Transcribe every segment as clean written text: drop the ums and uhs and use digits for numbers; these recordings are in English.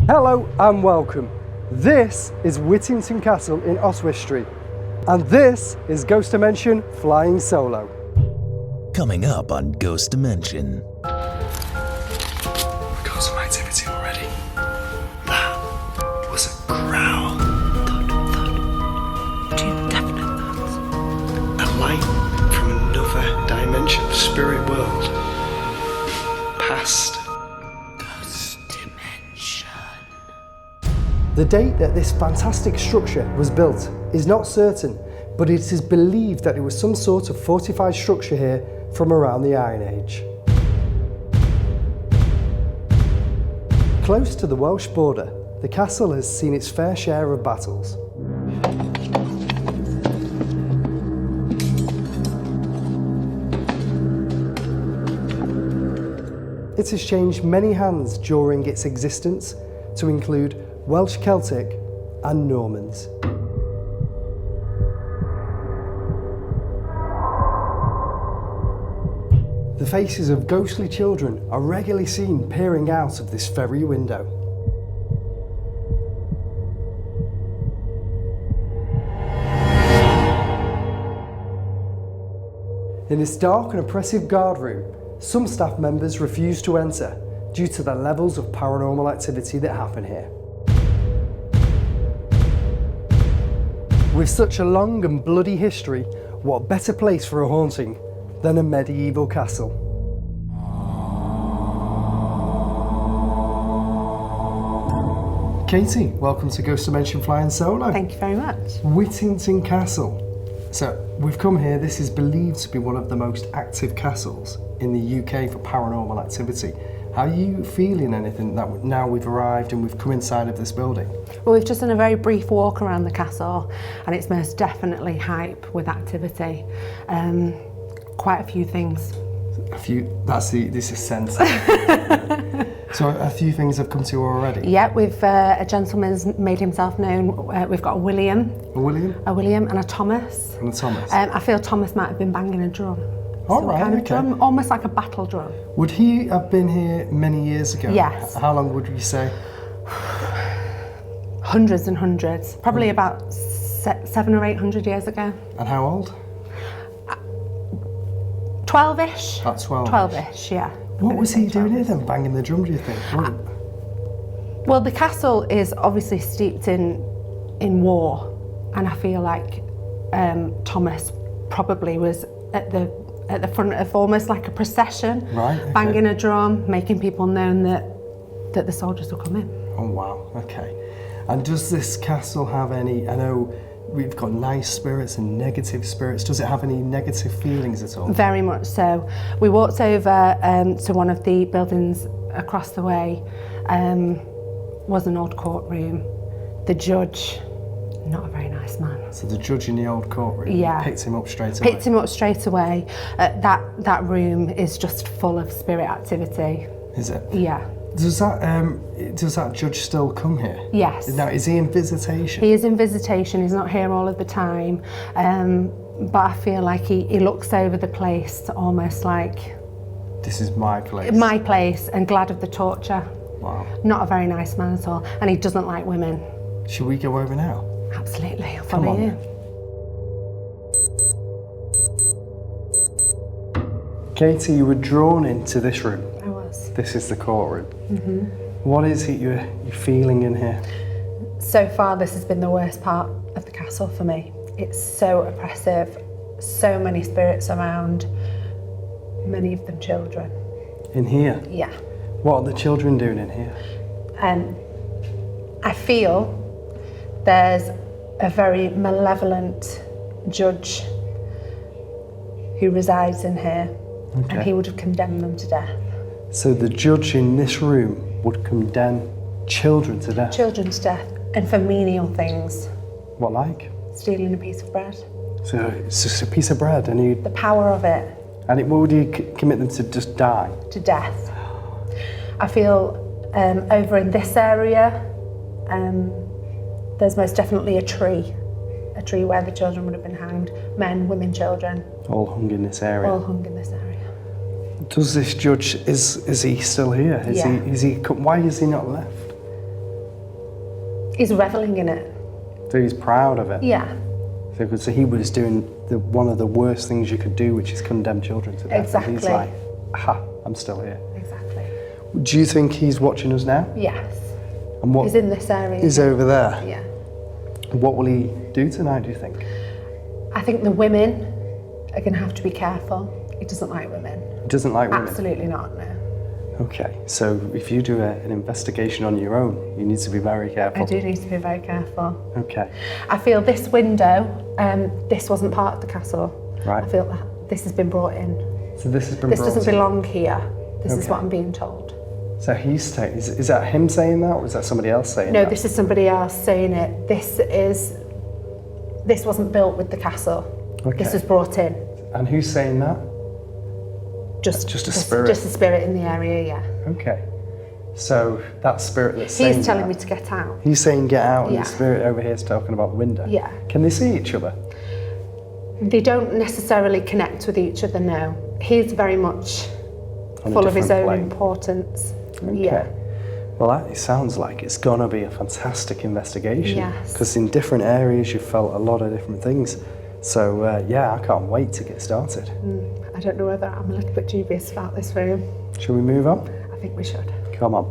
Hello and welcome. This is Whittington Castle in Oswestry, and this is Ghost Dimension Flying Solo. Coming up on Ghost Dimension. We've got some activity already. That was a growl. Thud, thud. 2 definite thuds. A light from another dimension, spirit world. Past. Ghost Dimension. The date that this fantastic structure was built is not certain, but it is believed that it was some sort of fortified structure here from around the Iron Age. Close to the Welsh border, the castle has seen its fair share of battles. It has changed many hands during its existence, to include Welsh Celtic and Normans. The faces of ghostly children are regularly seen peering out of this very window. In this dark and oppressive guard room, some staff members refuse to enter due to the levels of paranormal activity that happen here. With such a long and bloody history, what better place for a haunting than a medieval castle? Katie, welcome to Ghost Dimension Flying Solo. Thank you very much. Whittington Castle. So, we've come here, this is believed to be one of the most active castles in the UK for paranormal activity. How are you feeling anything that now we've arrived and we've come inside of this building? Well, we've just done a very brief walk around the castle and it's most definitely hype with activity. Quite a few things. This is sense. So a few things have come to you already? Yeah, a gentleman's made himself known. We've got a William. A William? A William and a Thomas. And a Thomas. I feel Thomas might have been banging a drum. Oh, right, kind of okay. drum, almost like a battle drum. Would he have been here many years ago? Yes. How long would you say? Hundreds and hundreds. Probably about 700 or 800 years ago. And how old? 12-ish. About 12. 12-ish, yeah. What was he doing here then, banging the drum, do you think? Well, the castle is obviously steeped in war, and I feel like Thomas probably was at the front of almost like a procession, right, okay. Banging a drum, making people known that the soldiers were coming. Oh wow, okay. And does this castle have any, I know we've got nice spirits and negative spirits, does it have any negative feelings at all? Very much so. We walked over to one of the buildings across the way, was an old courtroom. The judge, not a very nice man. So the judge in the old courtroom, yeah, picked him up straight away? Picked him up straight away. That room is just full of spirit activity. Is it? Yeah. Does that judge still come here? Yes. Now, is he in visitation? He is in visitation, he's not here all of the time. But I feel like he looks over the place almost like... This is my place. My place, and glad of the torture. Wow. Not a very nice man at all, and he doesn't like women. Should we go over now? Absolutely, I'll follow you. Katie, you were drawn into this room. I was. This is the courtroom. Mm-hmm. What is it you're feeling in here? So far, this has been the worst part of the castle for me. It's so oppressive, so many spirits around, many of them children. In here? Yeah. What are the children doing in here? I feel there's a very malevolent judge who resides in here, and he would have condemned them to death. So the judge in this room would condemn children to death? Children to death, and for menial things. What like? Stealing a piece of bread. So it's just a piece of bread and The power of it. And what would you commit them to just die? To death. I feel over in this area, there's most definitely a tree where the children would have been hanged. Men, women, children. All hung in this area? All hung in this area. Does this judge, is he still here? Yeah. Why is he not left? He's revelling in it. So he's proud of it. Yeah, So he was doing one of the worst things you could do, which is condemn children to death. Exactly. And he's like, ha, I'm still here. exactly. Do you think he's watching us now? Yes. And what He's in this area. is over there? Yeah. What will he do tonight, do you think? I think the women are going to have to be careful. He doesn't like women. He doesn't like women? Absolutely not, no. Okay, so if you do an investigation on your own, you need to be very careful. I do need to be very careful. Okay. I feel this window, this wasn't part of the castle. Right. I feel that this has been brought in. So this has been This brought doesn't in. belong here. This is Okay. what I'm being told. So he's saying, is that him saying that, or is that somebody else saying No, that? this is somebody else saying it. This wasn't built with the castle. Okay. This was brought in. And who's saying that? Just a spirit? Just a spirit in the area, yeah. Okay. So that spirit that's saying He's telling that, me to get out. he's saying get out, and Yeah. the spirit over here is talking about the window. Yeah. Can they see each other? They don't necessarily connect with each other, no. He's very much On a full of his different own plane? importance. Okay. Yeah. Well, that sounds like it's going to be a fantastic investigation. Yes. Because in different areas you felt a lot of different things. So, yeah, I can't wait to get started. I don't know whether I'm a little bit dubious about this room. Shall we move on? I think we should. Come on.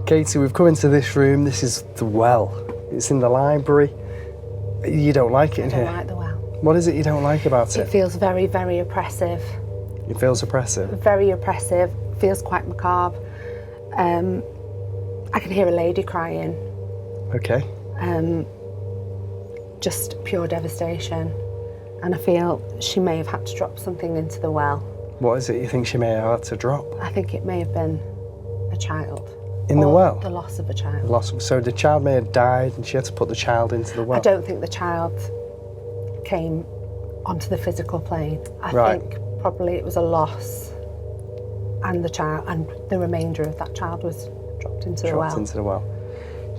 Katie, we've come into this room. This is the well. It's in the library. You don't like it in I don't here. like the well. What is it you don't like about It it? feels very, very oppressive. It feels oppressive. Very oppressive. Feels quite macabre. I can hear a lady crying. Okay. Just pure devastation. And I feel she may have had to drop something into the well. What is it you think she may have had to drop? I think it may have been a child. In the Or well? The loss of a child. So the child may have died and she had to put the child into the well? I don't think the child came onto the physical plane. I Right. think probably it was a loss, and the remainder of that child was dropped into the Dropped well. into the well.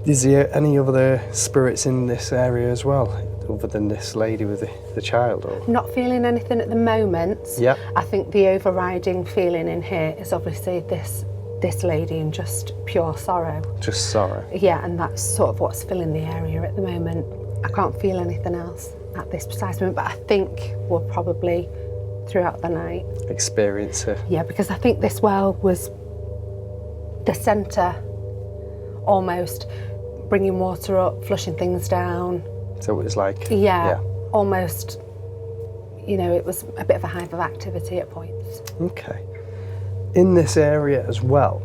Is there any other spirits in this area as well, other than this lady with the child? Or? Not feeling anything at the moment. Yeah. I think the overriding feeling in here is obviously this lady and just pure sorrow. Just sorrow. Yeah, and that's sort of what's filling the area at the moment. I can't feel anything else at this precise moment, but I think we'll probably throughout the night. Experience it. Yeah, because I think this well was the centre, almost bringing water up, flushing things down. So it was like... Yeah, almost, it was a bit of a hive of activity at points. Okay. In this area as well,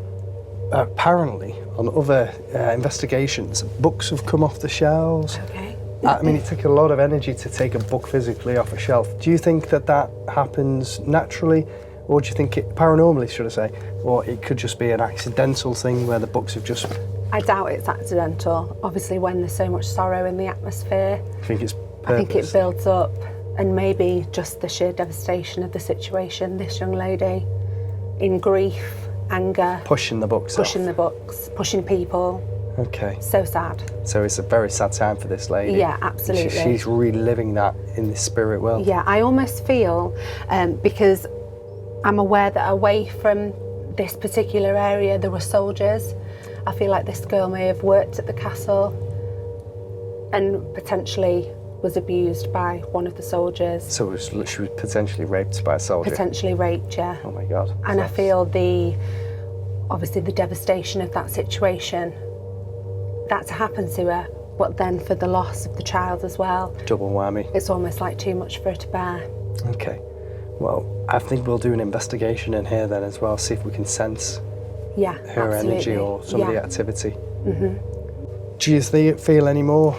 apparently on other investigations, books have come off the shelves. Okay. I mean, it took a lot of energy to take a book physically off a shelf. Do you think that happens naturally, or do you think paranormally, should I say, or it could just be an accidental thing where the books have just... I doubt it's accidental. Obviously, when there's so much sorrow in the atmosphere, I think it's I think it purpose. builds up, and maybe just the sheer devastation of the situation. This young lady, in grief, anger, Pushing the books pushing off. the books, pushing people. Okay. So sad. So it's a very sad time for this lady. Yeah, absolutely. She's reliving that in the spirit world. Yeah, I almost feel, because I'm aware that away from this particular area there were soldiers. I feel like this girl may have worked at the castle and potentially was abused by one of the soldiers. So she was potentially raped by a soldier. Potentially raped, yeah. Oh my God. And I feel obviously the devastation of that situation, that to happen to her, but then for the loss of the child as well. Double whammy. It's almost like too much for her to bear. Okay. Well, I think we'll do an investigation in here then as well, see if we can sense Yeah, her absolutely. energy or some of the Yeah. activity. Do you feel any more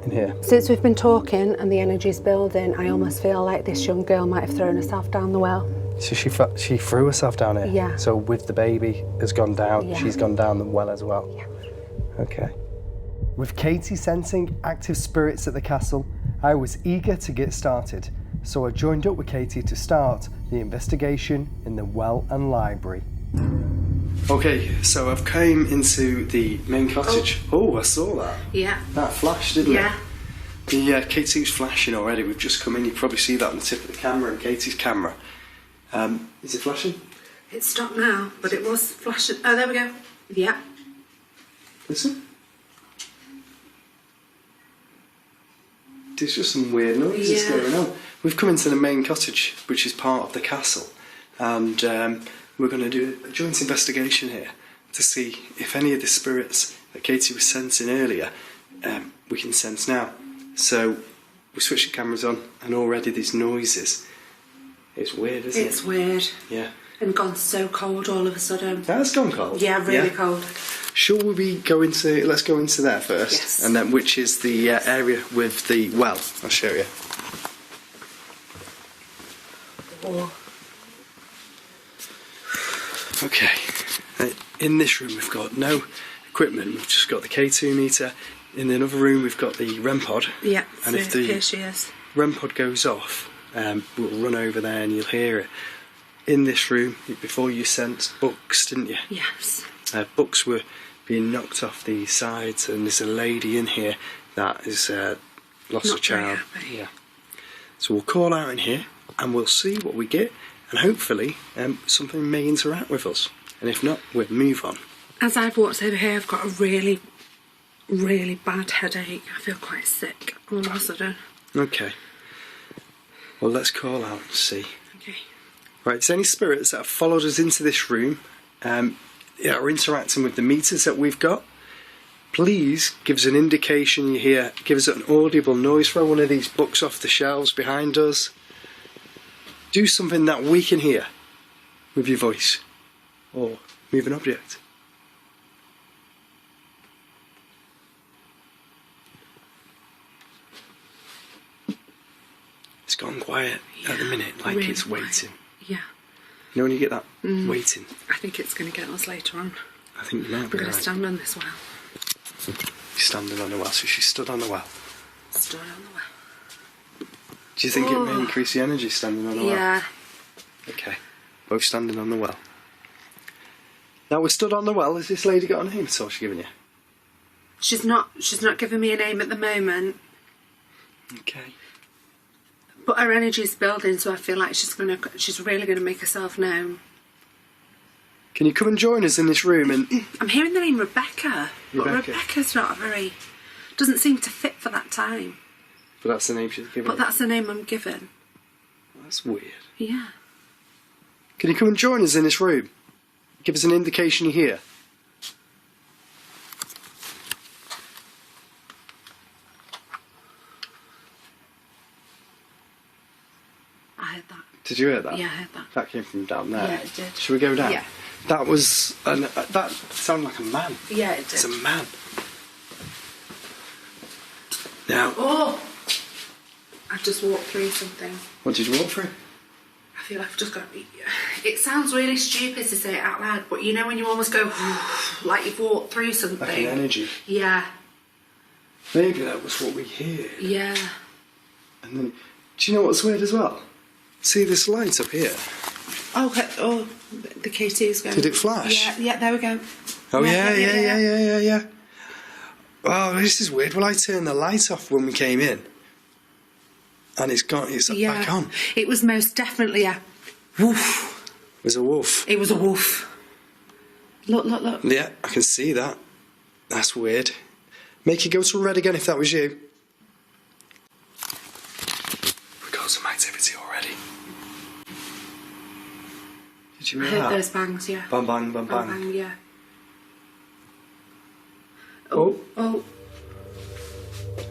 in here? Since we've been talking and the energy's building, I almost feel like this young girl might have thrown herself down the well. So she threw herself down here? Yeah. So with the baby has gone down, Yeah. she's gone down the well as well? Yeah. Okay. With Katie sensing active spirits at the castle, I was eager to get started, so I joined up with Katie to start the investigation in the well and library. Okay, so I've came into the main cottage. Oh, I saw that. Yeah. That flashed, didn't Yeah. it? Katie's flashing already. We've just come in. You probably see that on the tip of the camera, and Katie's camera. Is it flashing? It's stopped now, but it was flashing. Oh, there we go. Yeah. Listen. There's just some weird noises going on. We've come into the main cottage, which is part of the castle, and we're going to do a joint investigation here to see if any of the spirits that Katie was sensing earlier, we can sense now. So we switched the cameras on, and already these noises. It's weird, isn't it? It's weird. Yeah. And gone so cold all of a sudden. That's gone cold. Yeah, really cold. Shall we go into? Let's go into there first, Yes. and then which is the area with the well. I'll show you. Oh. Okay. In this room we've got no equipment. We've just got the K2 meter. In another room we've got the REM pod. Yeah. And so if the here she is. REM pod goes off, we'll run over there and you'll hear it. In this room, before you sensed books, didn't you? Yes. Books were being knocked off the sides, and there's a lady in here that is lost Not a child. very happy. Yeah. So we'll call out in here, and we'll see what we get, and hopefully something may interact with us. And if not, we'll move on. As I've walked over here, I've got a really, really bad headache. I feel quite sick all of a sudden. Okay. Well, let's call out and see. Okay. Right, there's any spirits that have followed us into this room, are interacting with the meters that we've got. Please give us an indication you hear. Give us an audible noise. Throw one of these books off the shelves behind us. Do something that we can hear with your voice, or move an object. It's gone quiet at the minute, like really it's waiting. quiet. Yeah. You know when you get that waiting? I think it's going to get us later on. I think you might I'm be going to right. stand on this well. She's standing on the well, so she stood on the well. Stood on the well. Do you think it may increase the energy standing on the well? Yeah. Okay, both standing on the well. Now we're stood on the well. Has this lady got a name at all she's given you? She's not giving me a name at the moment, Okay. but her energy's building, so I feel like she's really going to make herself known. Can you come and join us in this room? And I'm hearing the name Rebecca, but Rebecca. Rebecca's not doesn't seem to fit for that time. but that's the name she's given But you. that's the name I'm given. That's weird. Yeah. Can you come and join us in this room? Give us an indication you're here. I heard that. Did you hear that? Yeah, I heard that. That came from down there. Yeah, it did. Should we go down? Yeah. That was that sounded like a man. Yeah, it did. It's a man. Now, Oh! I've just walked through something. what did you walk through? I feel like I've just got... It sounds really stupid to say it out loud, but you know when you almost go... like you've walked through something? Like an energy. Yeah. Maybe that was what we hear. Yeah. And then, do you know what's weird as well? See this light up here? Oh, the K2's going. Did it flash? Yeah, there we go. Oh yeah. Oh, this is weird. Well, I turned the light off when we came in, and it's gone. It's back on. It was most definitely a woof. It was a wolf. It was a wolf. Look. Yeah, I can see that. That's weird. Make it go to red again if that was you. We got some activity already. Did you I hear heard that? those bangs, yeah. Bang, bang, bang, bang. Bang, yeah. Oh.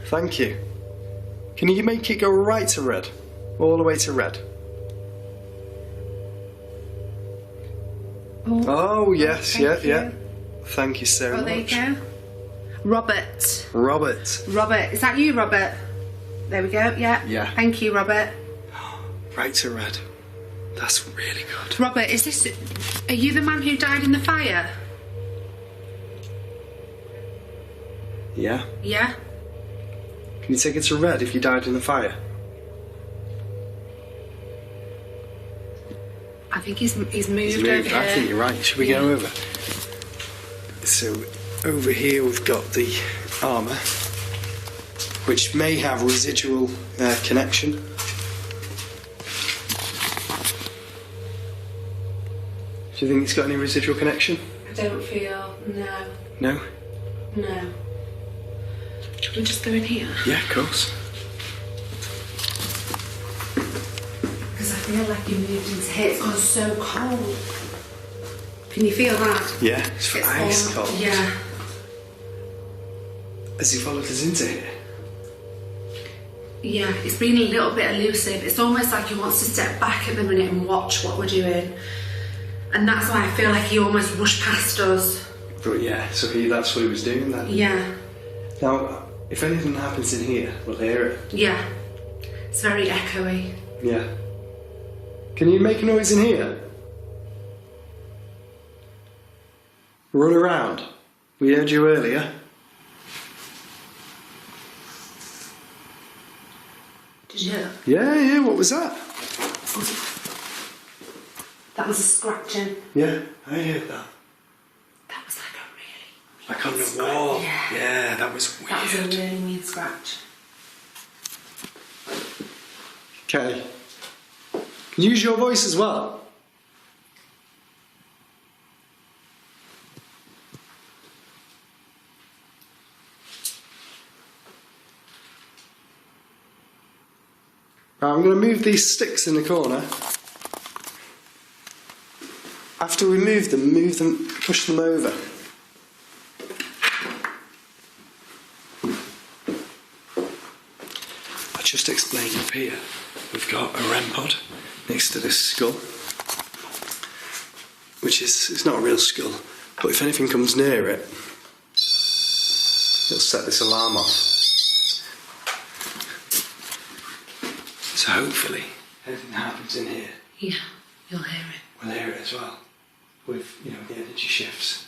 Thank you. Can you make it go right to red? All the way to red. Oh, yes, thank yeah. you. Thank you so much. There you go. Robert. Robert. Is that you, Robert? There we go, yeah. Yeah. Thank you, Robert. Right to red. That's really good. Robert, are you the man who died in the fire? Yeah. Yeah? Can you take it to red if you died in the fire? I think he's moved He's over moved. here. I think you're right. Should we go over? So over here we've got the armour, which may have residual connection. Do Do you think it's got any residual connection? I don't feel, no. No? No. Should we just go in here? Yeah, of course. Because I feel like you moved into here. It's gone so cold. Can you feel that? Yeah, it's ice all, cold. Yeah. Has he followed us into here? Yeah, it's been a little bit elusive. It's almost like he wants to step back at the minute and watch what we're doing. And that's why I feel like he almost rushed past us. But yeah, so that's what he was doing then? Yeah. Now, if anything happens in here, we'll hear it. Yeah. It's very echoey. Yeah. Can you make a noise in here? Run around. We heard you earlier. Did you hear that? Yeah, what was that? That was a scratching. Yeah, I heard that. That was like a really Like on the scratch. wall. Yeah. Yeah, that was weird. That was a really mean scratch. Okay. Can you use your voice as well? Right, I'm going to move these sticks in the corner. After we move them, push them over. I'll just explain up here. We've got a REM pod next to this skull, which is, it's not a real skull, but if anything comes near it, it'll set this alarm off. So hopefully, anything that happens in here, Yeah, you'll hear it. we'll hear it as well, with, you know, the energy shifts.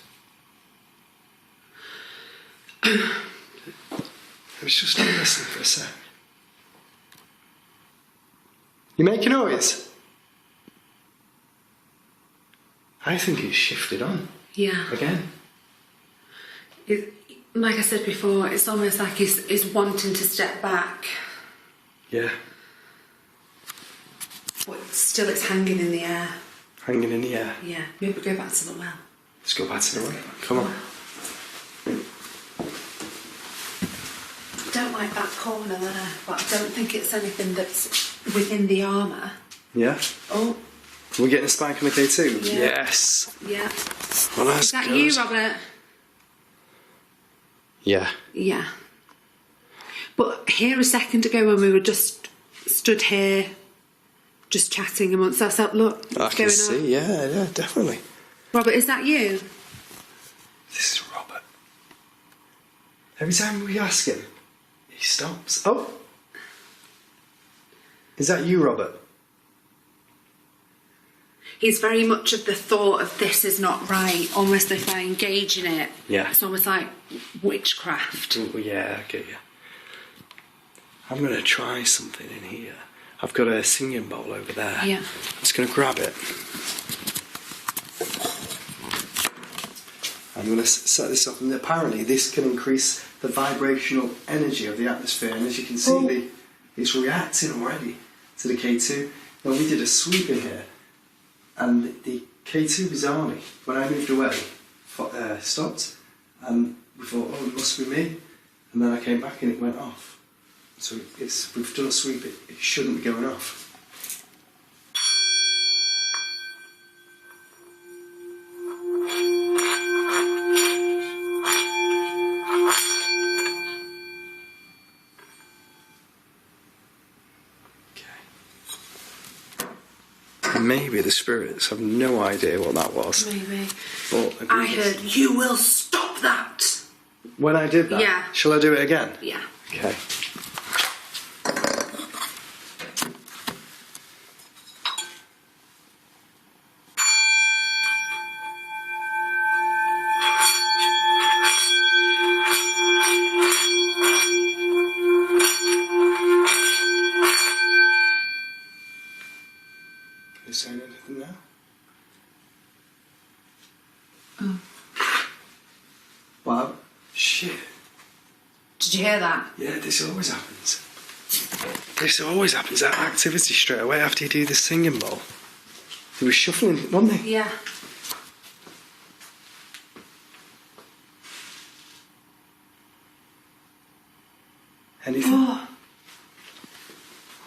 Let's just stop listening for a sec. You make a noise? I think it's shifted on. Yeah. Again. Like I said before, it's almost like he's wanting to step back, Yeah. but still it's hanging in the air. Hanging in the air. Yeah, maybe go back to the well. Let's go back to the room. Come on. I don't like that corner there, but I don't think it's anything that's within the armour. Yeah? Oh, We're getting a spike on the K2? Yeah. Yes. yeah. Well, that's Is that good. you, Robert? Yeah. Yeah. But here a second ago when we were just stood here, just chatting amongst ourselves, look, I what's can going see. on? Yeah, definitely. Robert, is that you? This is Robert. Every time we ask him, he stops. Oh! Is that you, Robert? He's very much of the thought of this is not right, almost if I engage in it. Yeah. It's almost like witchcraft. Oh, yeah, I get you. I'm going to try something in here. I've got a singing bowl over there. Yeah. I'm just going to grab it. I'm going to set this up, and apparently this can increase the vibrational energy of the atmosphere, and as you can see, it's reacting already to the K2. Now, we did a sweep in here, and the K2 bizarrely, when I moved away, stopped, and we thought, oh, it must be me, and then I came back and it went off. So we've done a sweep, it shouldn't be going off. Maybe the spirits have no idea what that was. Maybe. But I heard, you will stop that. when I did that. Yeah. Shall I do it again? Yeah. Okay. Are you saying anything now? Oh. Wow. Shit. Did you hear that? Yeah, this always happens. This always happens, that activity straight away after you do the singing bowl. He was shuffling, wasn't he? Yeah. Anything? Oh,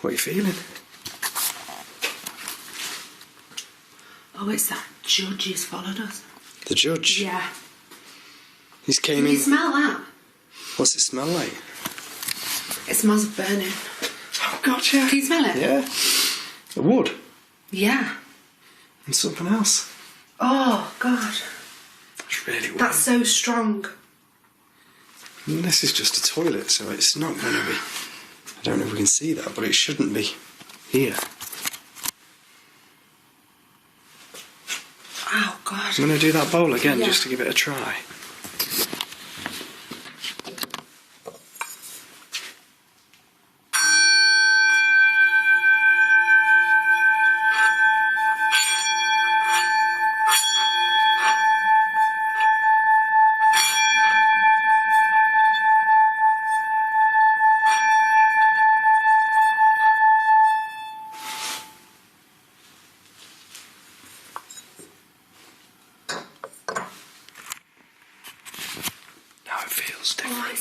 What are you feeling? oh, it's that judge who's followed us. The judge? Yeah. He's came Can in. you smell that? What's it smell like? It smells of burning. Oh God, yeah. Can you smell it? Yeah. The wood. Yeah. And something else. Oh, God. It's really weird. That's so strong. And this is just a toilet, so it's not going to be... I don't know if we can see that, but it shouldn't be here. Oh, God. I'm going to do that bowl again Yeah. just to give it a try. Now it feels different. Oh, I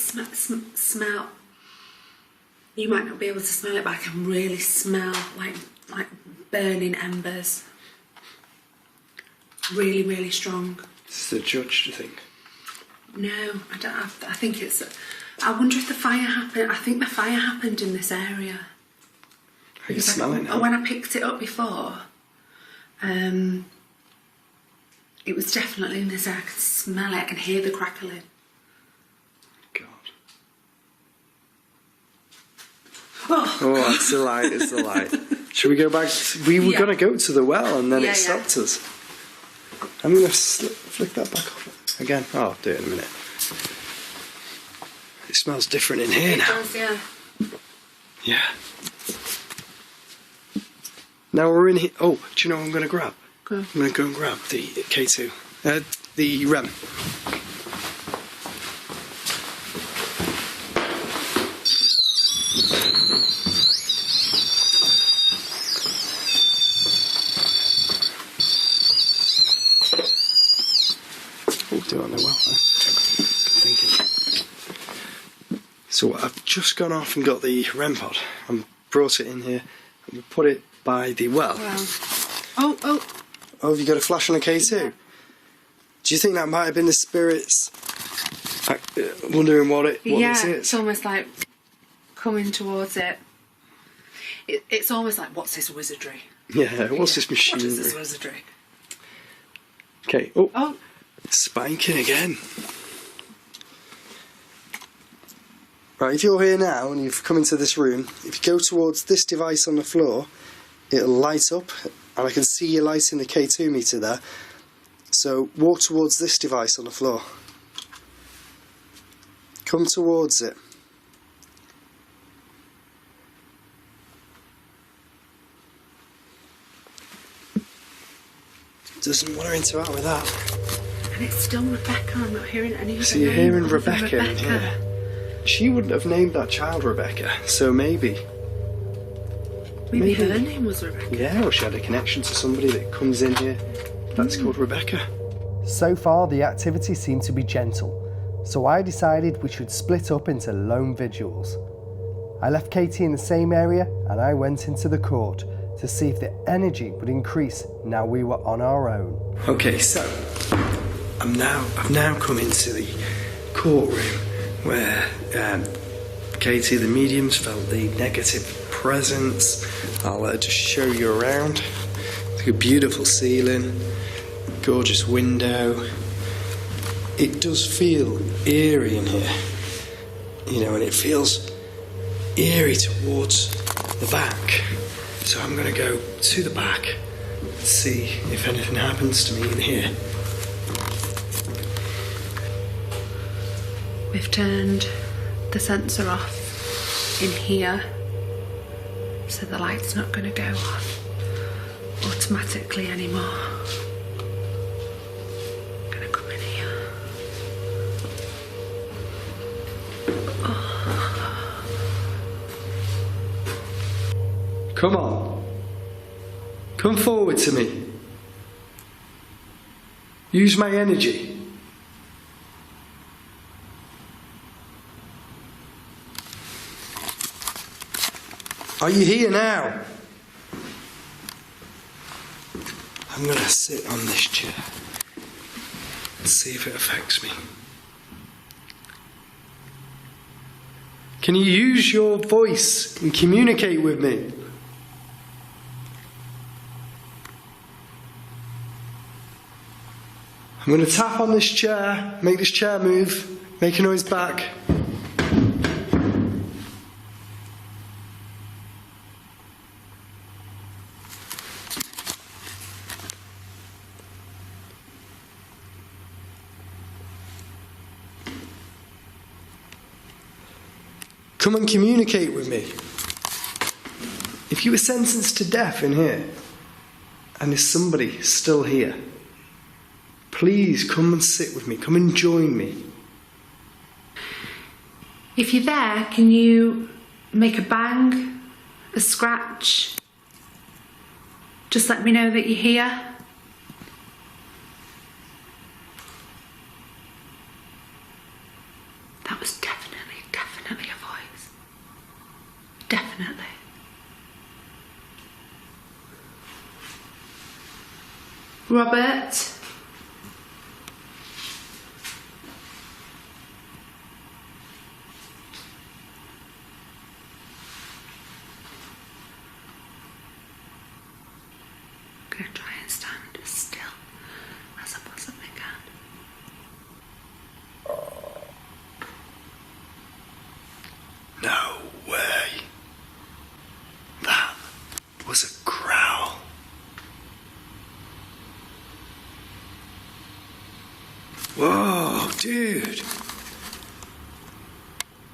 smell. You might not be able to smell it, but I can really smell like burning embers. Really, really strong. This is the judge, do you think? No, I don't. I think it's. I wonder if the fire happened. I think the fire happened in this area. I can smell it now. When I picked it up before, it was definitely in this area. I could smell it. I can hear the crackling. God. Oh, It's the light, it's the light. Should we go back? We were Yeah. going to go to the well and then Yeah, it stopped us. I'm going to flick that back off again. Oh, I'll do it in a minute. It smells different in here it now. does, yeah. Yeah. Now we're in here. Oh, do you know what I'm going to grab? Go. I'm going to go and grab the K2. The REM. Oh, do it on the well. Good thinking. So I've just gone off and got the REM pod and brought it in here and we put it by the well. Wow. Oh. Oh, have you got a flash on a K2? Yeah. Do you think that might have been the spirits wondering what this Yeah, is? it's almost like coming towards it. It's almost like, what's this wizardry? Yeah, what's this machinery? What is this wizardry? Okay, oh, Oh, spanking again. Right, if you're here now and you've come into this room, if you go towards this device on the floor, it'll light up, and I can see you lighting the K2 meter there. So walk towards this device on the floor. Come towards it. Doesn't want to interact with that. and it's still Rebecca. I'm not hearing any other So you're name hearing other than Rebecca in here. She wouldn't have named that child Rebecca, so maybe. Maybe her Maybe. name was Rebecca. Yeah, or she had a connection to somebody that comes in here that's called Rebecca. So far, the activity seemed to be gentle, so I decided we should split up into lone vigils. I left Katie in the same area and I went into the court to see if the energy would increase now we were on our own. Okay, so I've now come into the courtroom where Katie, the mediums, felt the negative presence. I'll just show you around. It's a beautiful ceiling, gorgeous window. It does feel eerie in here, you know, and it feels eerie towards the back. So I'm going to go to the back, see if anything happens to me in here. We've turned the sensor off in here, so the light's not going to go on automatically anymore. I'm going to come in here. Come on. Come forward to me. Use my energy. Are you here now? I'm going to sit on this chair and see if it affects me. Can you use your voice and communicate with me? I'm going to tap on this chair, make this chair move, make a noise back. Come and communicate with me. If you were sentenced to death in here, and there's somebody still here, please come and sit with me. Come and join me. If you're there, can you make a bang, a scratch? Just let me know that you're here. That was definitely a voice. Definitely. Robert? I'm going to try and stand as still as I possibly can. No way. That was a growl. Whoa, dude.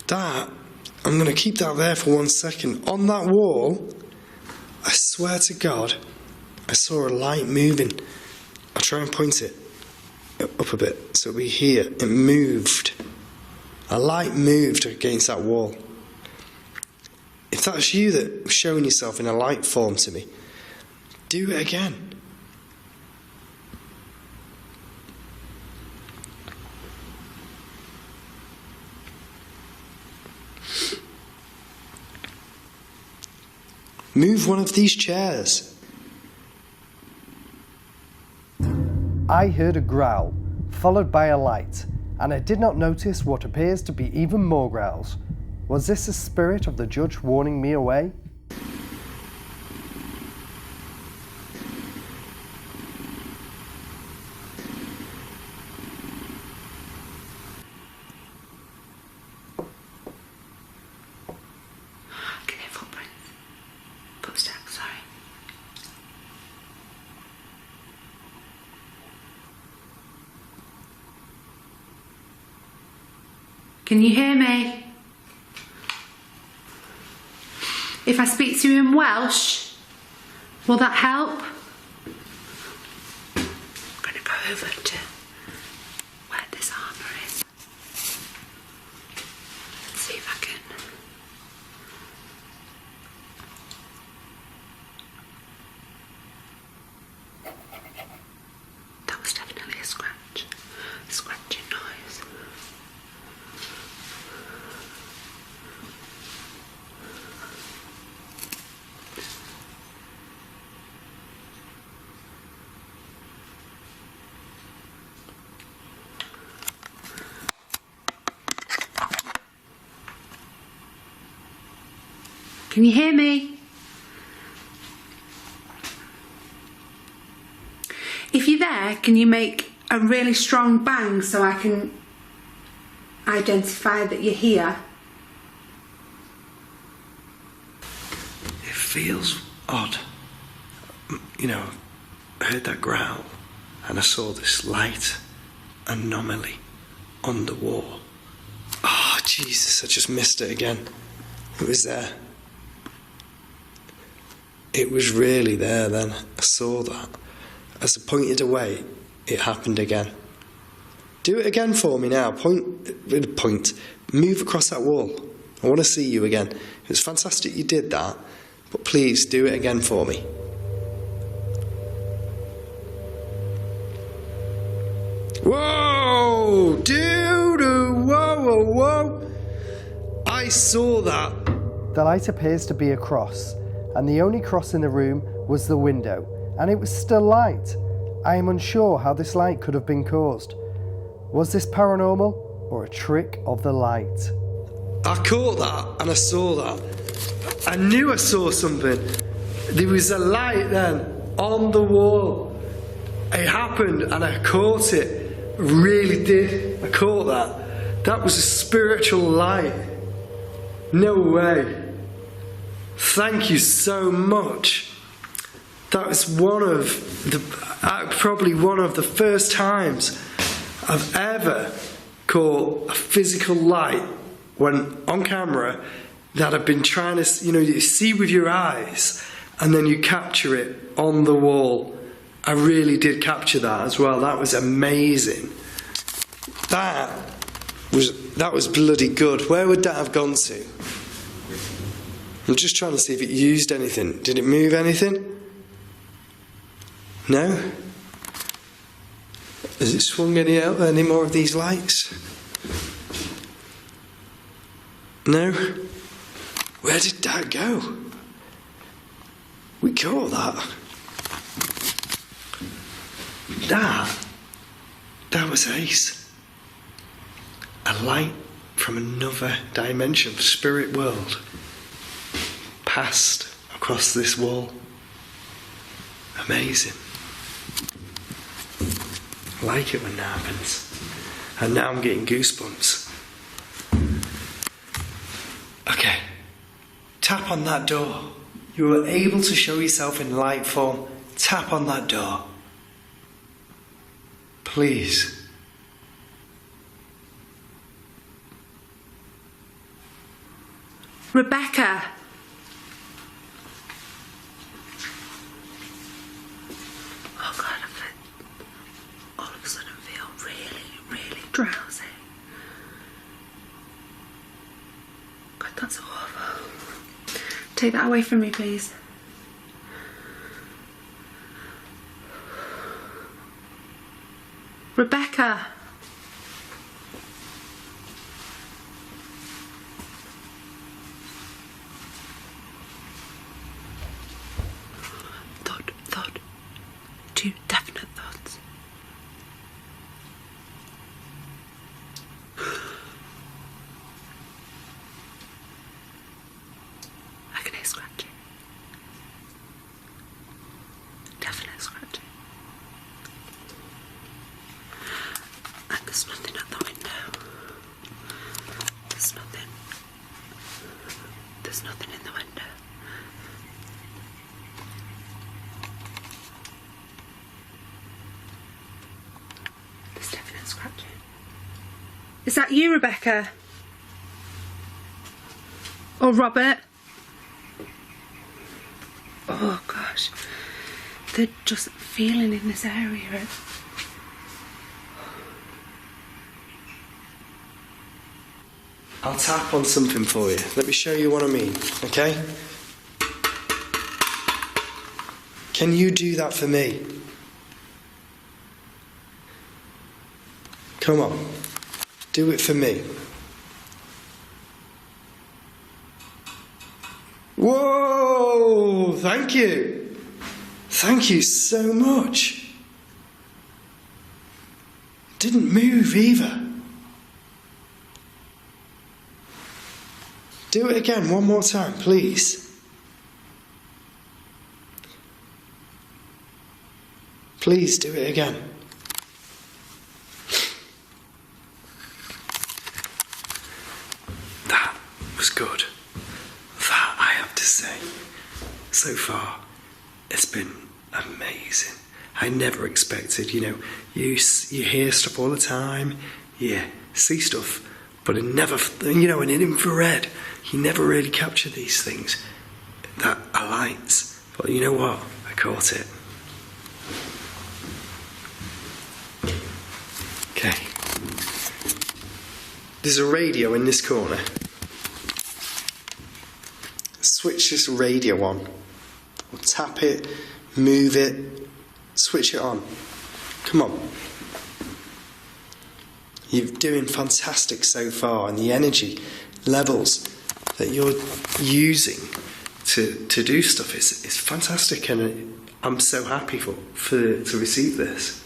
That, I'm going to keep that there for 1 second. On that wall, I swear to God, I saw a light moving. I'll try and point it up a bit so we hear. It moved. A light moved against that wall. If that's you that was showing yourself in a light form to me, do it again. Move one of these chairs. I heard a growl, followed by a light, and I did not notice what appears to be even more growls. Was this the spirit of the judge warning me away? I can hear footprints. Footsteps, sorry. Can you hear me? If I speak to you in Welsh, will that help? I'm going to go over to where this armour is. See if I can. That was definitely a scratch. A scratching noise. Can you hear me? If you're there, can you make a really strong bang so I can identify that you're here? It feels odd. You know, I heard that growl and I saw this light anomaly on the wall. Oh, Jesus, I just missed it again. It was there. It was really there then. I saw that. As I pointed away, it happened again. Do it again for me now. Point. Move across that wall. I want to see you again. It was fantastic you did that, but please do it again for me. Whoa, dude! Whoa! I saw that. The light appears to be a cross, and the only cross in the room was the window, and it was still light. I am unsure how this light could have been caused. Was this paranormal or a trick of the light? I caught that and I saw that. I knew I saw something. There was a light then on the wall. It happened and I caught it. Really did. I caught that. That was a spiritual light. No way. Thank you so much. That was probably one of the first times I've ever caught a physical light when on camera that I've been trying to, you see with your eyes and then you capture it on the wall. I really did capture that as well. That was amazing. That was bloody good. Where would that have gone to? I'm just trying to see if it used anything. Did it move anything? No? Has it swung any more of these lights? No? Where did that go? We caught that. That was ace. A light from another dimension, spirit world, passed across this wall. Amazing. I like it when that happens. And now I'm getting goosebumps. Okay. Tap on that door. You are able to show yourself in light form. Tap on that door. Please. Rebecca. Oh God, all of a sudden feel really, really drowsy. God, that's awful. Take that away from me, please. Rebecca. Thought. 2 definite thoughts. I can hear scratching. Definite scratching. And there's nothing at the window. There's nothing. There's nothing in the window. There's definite scratching. Is that you, Rebecca? Or Robert? Oh gosh. They're just feeling in this area. I'll tap on something for you. Let me show you what I mean, okay? Can you do that for me? Come on. Do it for me. Whoa! Thank you. Thank you so much. Didn't move either. Do it again, one more time, please. Please do it again. That was good. That, I have to say, so far, it's been amazing. I never expected, you hear stuff all the time, you see stuff, but in an infrared, you never really capture these things that are lights. But you know what? I caught it. Okay. There's a radio in this corner. Switch this radio on. Or tap it, move it, switch it on. Come on. You're doing fantastic so far, and the energy levels that you're using to do stuff is fantastic, and I'm so happy to receive this.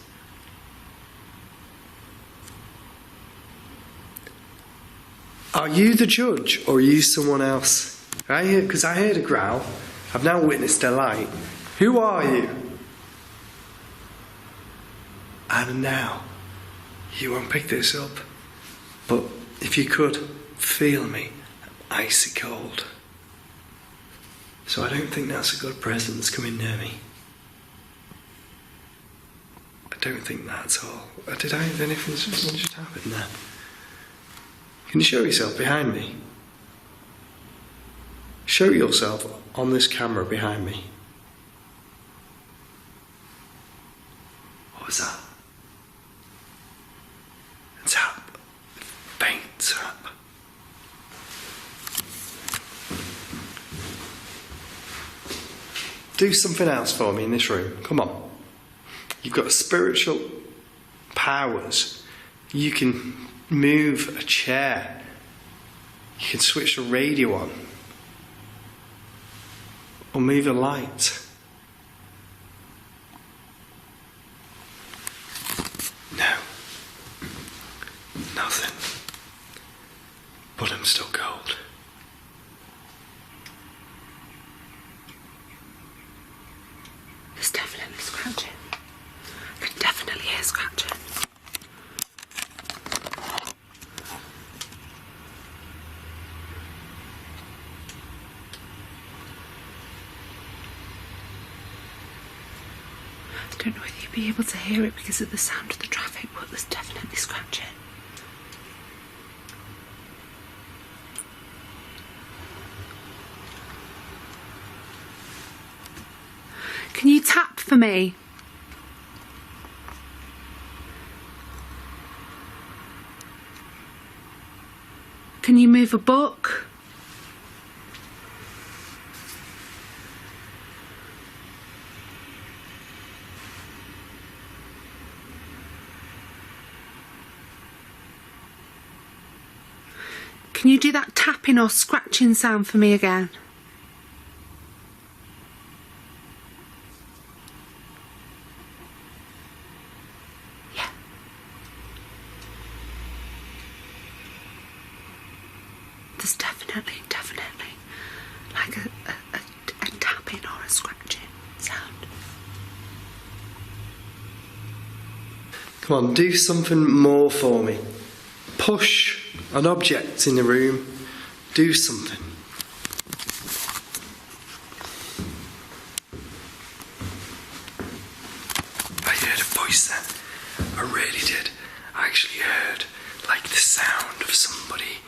Are you the judge, or are you someone else? Because I heard a growl. I've now witnessed a light. Who are you? And now, you won't pick this up, but if you could, feel me, icy cold. So I don't think that's a good presence coming near me. I don't think that at all. Did I? Anything just happened there? Can you show yourself behind me? Show yourself on this camera behind me. What was that? A tap. Faint tap. Do something else for me in this room. Come on. You've got spiritual powers. You can move a chair. You can switch the radio on. Or move a light. No. Nothing. But I'm still cold. There's definitely scratching. I can definitely hear scratching. I don't know whether you'll be able to hear it because of the sound of the traffic, but there's definitely scratching. Can you tap for me? Can you move a book? Can you do that tapping or scratching sound for me again? Yeah. There's definitely like a tapping or a scratching sound. Come on, do something more for me. Push an object in the room. Do something. I heard a voice then. I really did. I actually heard like the sound of somebody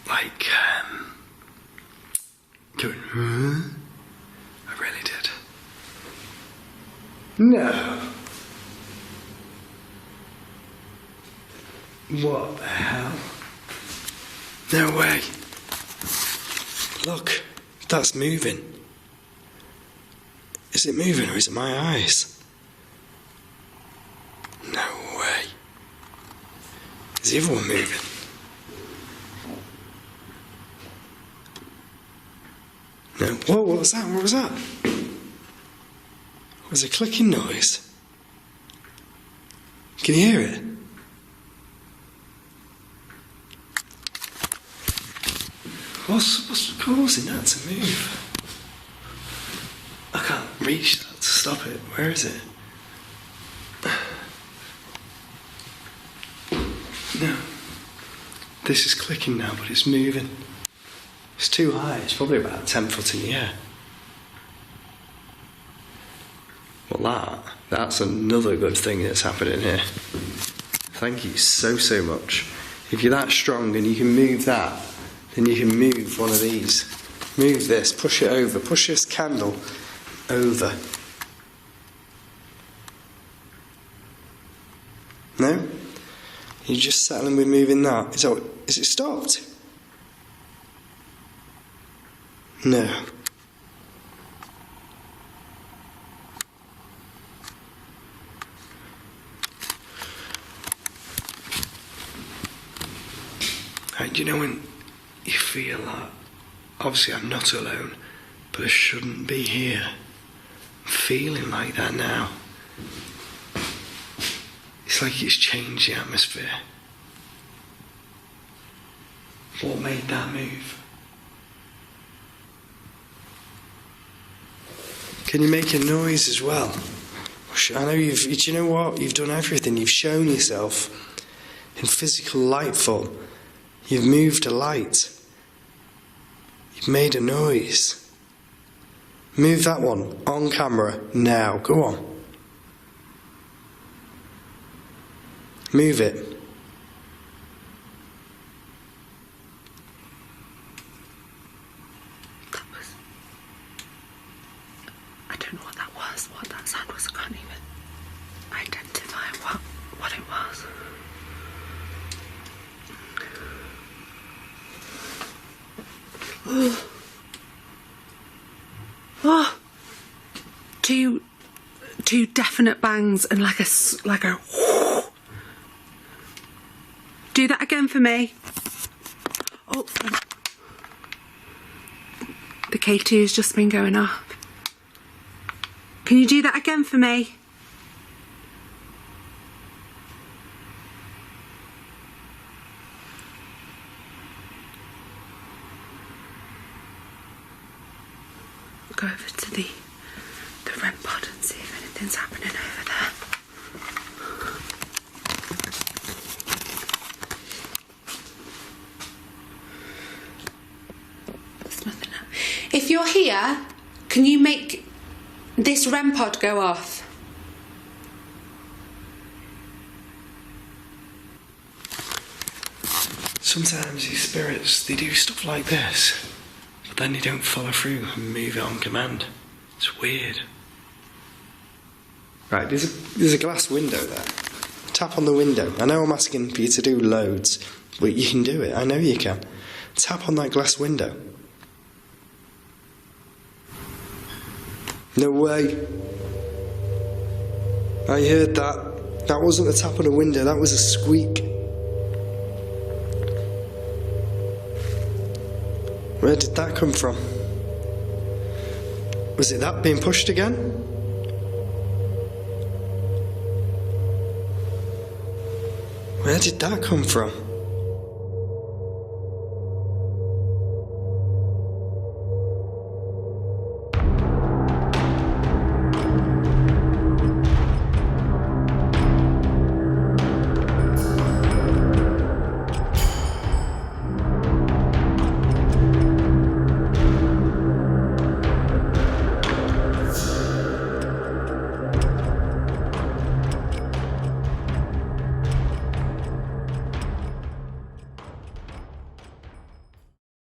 like going, huh? I really did. No. What the hell? No way. Look, that's moving. Is it moving or is it my eyes? No way. Is the other one moving? No. Whoa, what was that? What was that? Was it a clicking noise? Can you hear it? What's causing that to move? I can't reach that to stop it. Where is it? No. This is clicking now, but it's moving. It's too high. It's probably about 10 foot in the air. Well, that's another good thing that's happening here. Thank you so much. If you're that strong and you can move that, then you can move one of these. Move this, push it over, push this candle over. No? You're just settling with moving that. Is it stopped? No. Do you know when you feel that, obviously I'm not alone, but I shouldn't be here. I'm feeling like that now. It's like it's changed the atmosphere. What made that move? Can you make a noise as well? I know do you know what? You've done everything. You've shown yourself in physical light form. You've moved a light. You've made a noise. Move that one on camera now. Go on. Move it. That was... I don't know what that was, what that sound was. I can't even identify what it was. Oh, two definite bangs and like a. Do that again for me. Oh, the K2's just been going off. Can you do that again for me? Go over to the REM pod and see if anything's happening over there. There's nothing up. If you're here, can you make this REM pod go off? Sometimes these spirits, they do stuff like this. But then they don't follow through and move it on command. It's weird. Right, there's a glass window there. Tap on the window. I know I'm asking for you to do loads, but you can do it. I know you can. Tap on that glass window. No way. I heard that. That wasn't a tap on a window, that was a squeak. Where did that come from? Was it that being pushed again? Where did that come from?